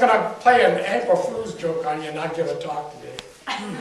going to play an April Fool's joke on you and not give a talk today. I'm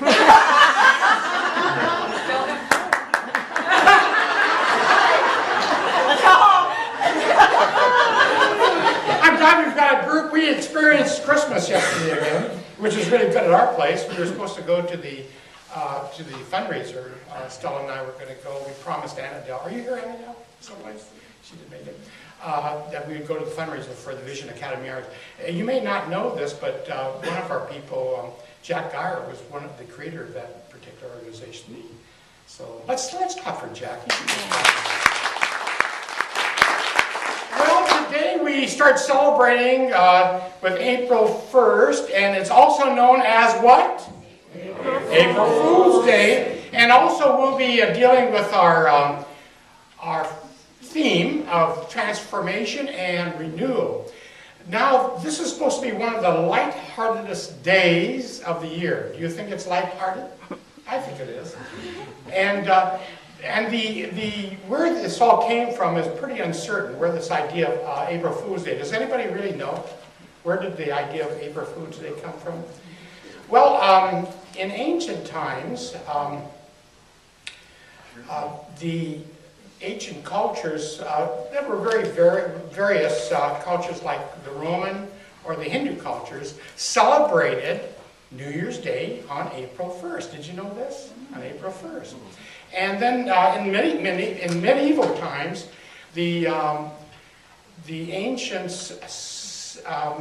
glad we've got a group. We experienced Christmas yesterday again, which is really good at our place. We were supposed to go to the fundraiser. Stella and I were going to go. We promised Annadelle. Are you here, Annadelle? Someplace? She did make it. That we would go to the fundraiser for the Vision Academy Arts. You may not know this, but one of our people, Jack Geyer, was one of the creator of that particular organization. So let's clap for Jack. Well, today we start celebrating with April 1st, and it's also known as what? April Fool's Day. And also we'll be dealing with our theme of transformation and renewal. Now, this is supposed to be one of the lightheartedest days of the year. Do you think it's lighthearted? I think it is. And the where this all came from is pretty uncertain, where this idea of April Fool's Day. Does anybody really know? Where did the idea of April Fool's Day come from? Well, in ancient times, the ancient cultures, there were various cultures like the Roman or the Hindu cultures, celebrated New Year's Day on April 1st. Did you know this? On April 1st. And then in medieval times, the ancients,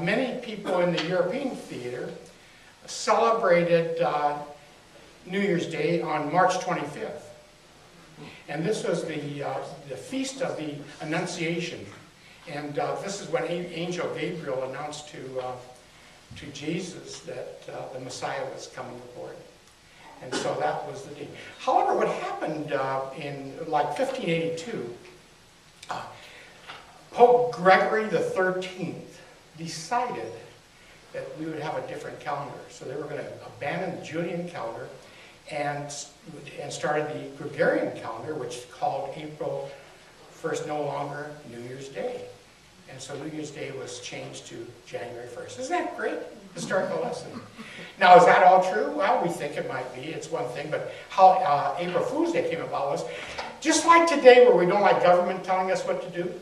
many people in the European theater celebrated New Year's Day on March 25th. And this was the feast of the Annunciation. And this is when Angel Gabriel announced to Jesus that the Messiah was coming aboard. And so that was the day. However, what happened in like 1582, Pope Gregory XIII decided that we would have a different calendar. So they were going to abandon the Julian calendar and started the Gregorian calendar, which is called April 1st, no longer New Year's Day. And so New Year's Day was changed to January 1st. Isn't that great? Historical lesson. Now, is that all true? Well, we think it might be. It's one thing. But how April Fool's Day came about was, just like today where we don't like government telling us what to do,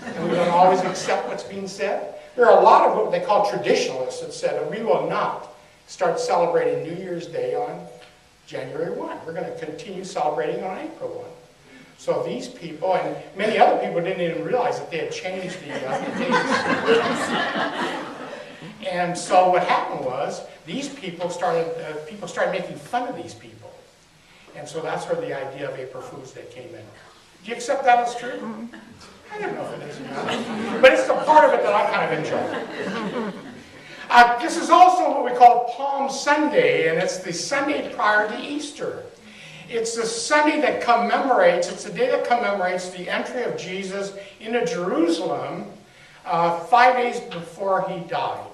and we don't always accept what's being said, there are a lot of what they call traditionalists that said that we will not start celebrating New Year's Day on January 1. We're going to continue celebrating on April 1. So these people, and many other people didn't even realize that they had changed the dates. And so what happened was, these people started making fun of these people. And so that's where the idea of April Fool's Day came in. Do you accept that as true? I don't know if it is or not. But it's the part of it that I kind of enjoy. This is also what we call Palm Sunday, and it's the Sunday prior to Easter. It's the Sunday that commemorates, it's the day that commemorates the entry of Jesus into Jerusalem 5 days before he died.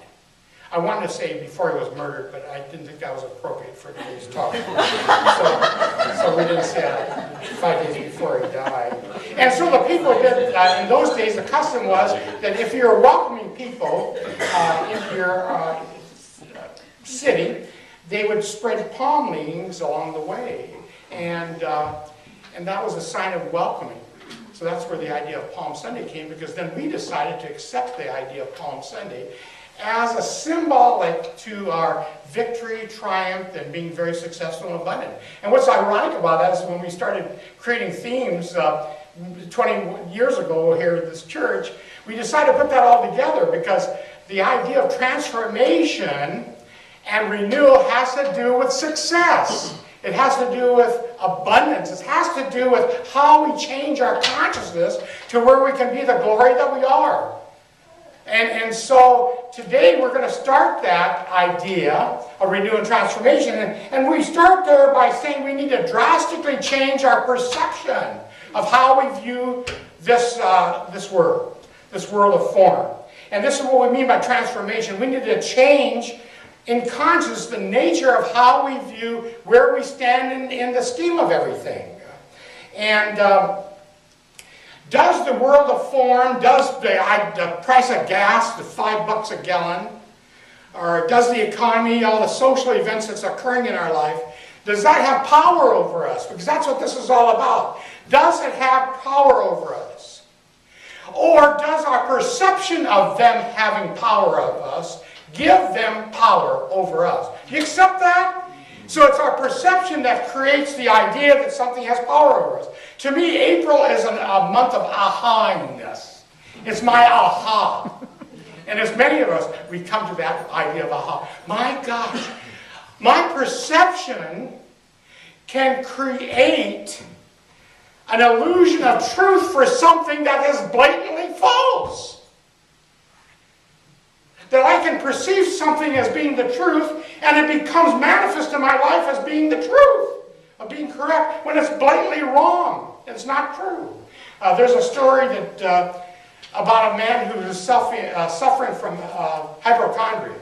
I wanted to say before he was murdered, but I didn't think that was appropriate for today's talk. So we didn't say that 5 days before he died. And so the people did, in those days, the custom was that if you were welcoming people into your city, they would spread palm leaves along the way. And that was a sign of welcoming. So that's where the idea of Palm Sunday came, because then we decided to accept the idea of Palm Sunday as a symbolic to our victory, triumph, and being very successful and abundant. And what's ironic about that is when we started creating themes 20 years ago here at this church, we decided to put that all together because the idea of transformation and renewal has to do with success. It has to do with abundance. It has to do with how we change our consciousness to where we can be the glory that we are. And so today we're going to start that idea of renewal and transformation. And we start there by saying we need to drastically change our perception of how we view this world of form. And this is what we mean by transformation. We need to change in conscience the nature of how we view where we stand in the scheme of everything. And does the world of form, does the price of gas, the $5 a gallon, or does the economy, all the social events that's occurring in our life, does that have power over us? Because that's what this is all about. Does it have power over us? Or does our perception of them having power of us give them power over us? Do you accept that? So it's our perception that creates the idea that something has power over us. To me, April is a month of aha-ness. It's my aha. And as many of us, we come to that idea of aha. My gosh, my perception can create an illusion of truth for something that is blatantly false. That I can perceive something as being the truth, and it becomes manifest in my life as being the truth, of being correct, when it's blatantly wrong. It's not true. There's a story that about a man who was suffering from hypochondria.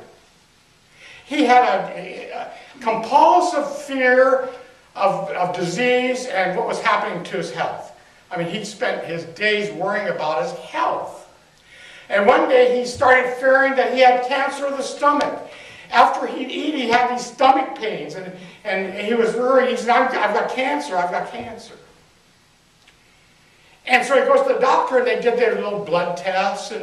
He had a compulsive fear of disease and what was happening to his health. I mean, he spent his days worrying about his health. And one day he started fearing that he had cancer of the stomach. After he'd eat, he had these stomach pains, and he was worried. He said, I've got cancer, I've got cancer. And so he goes to the doctor, and they did their little blood tests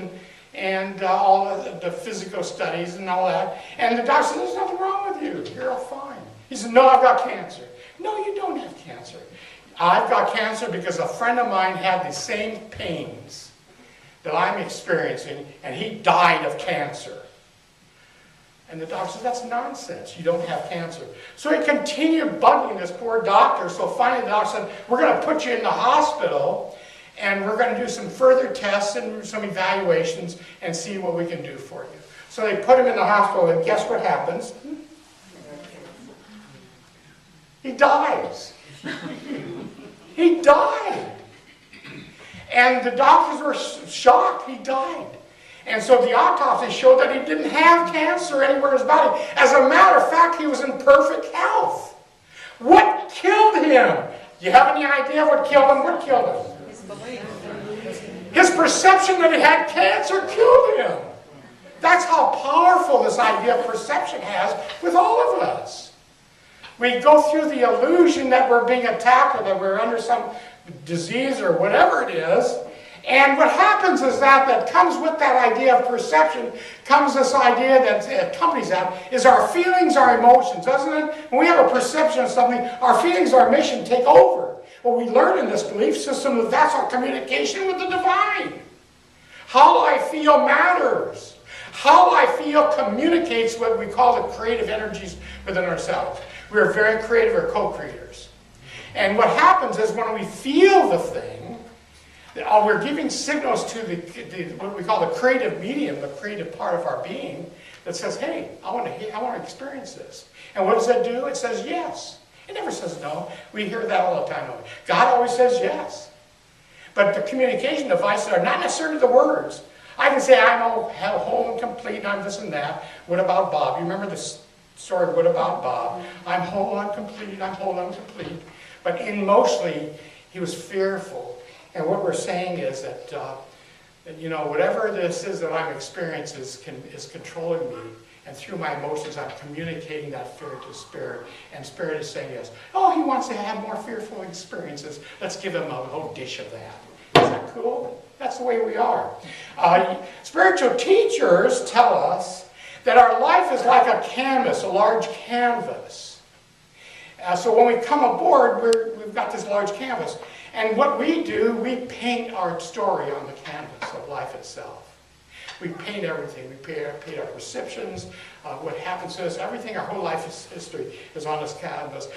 and all the physical studies and all that. And the doctor said, there's nothing wrong with you. You're all fine. He said, no, I've got cancer. No, you don't have cancer. I've got cancer because a friend of mine had the same pains that I'm experiencing, and he died of cancer. And the doctor said, that's nonsense. You don't have cancer. So he continued bugging this poor doctor. So finally the doctor said, we're going to put you in the hospital, and we're going to do some further tests and some evaluations and see what we can do for you. So they put him in the hospital, and guess what happens? He dies. He died. And the doctors were shocked. He died. And so the autopsy showed that he didn't have cancer anywhere in his body. As a matter of fact, he was in perfect health. What killed him? Do you have any idea what killed him? What killed him? His belief. His perception that he had cancer killed him. That's how powerful this idea of perception has with all of us. We go through the illusion that we're being attacked, or that we're under some disease or whatever it is. And what happens is that comes with that idea of perception, comes this idea that accompanies that, is our feelings, our emotions, doesn't it? When we have a perception of something, our feelings, our mission take over. Well, we learn in this belief system that that's our communication with the divine. How I feel matters. How I feel communicates what we call the creative energies within ourselves. We're very creative, we're co-creators. And what happens is when we feel the thing, we're giving signals to what we call the creative medium, the creative part of our being, that says, hey, I want to experience this. And what does that do? It says yes. It never says no. We hear that all the time. God always says yes. But the communication devices are not necessarily the words. I can say I'm whole and complete, and I'm this and that. What about Bob? You remember this story, what about Bob? I'm whole, I'm complete, I'm whole, I'm complete. But mostly, he was fearful. And what we're saying is that, whatever this is that I'm experiencing is controlling me. And through my emotions, I'm communicating that fear to Spirit. And Spirit is saying yes. Oh, he wants to have more fearful experiences. Let's give him a whole dish of that. Isn't that cool? That's the way we are. Spiritual teachers tell us that our life is like a canvas, a large canvas. So when we come aboard, we've got this large canvas. And what we do, we paint our story on the canvas of life itself. We paint everything. We paint our perceptions, what happens to us, everything, our whole life history is on this canvas.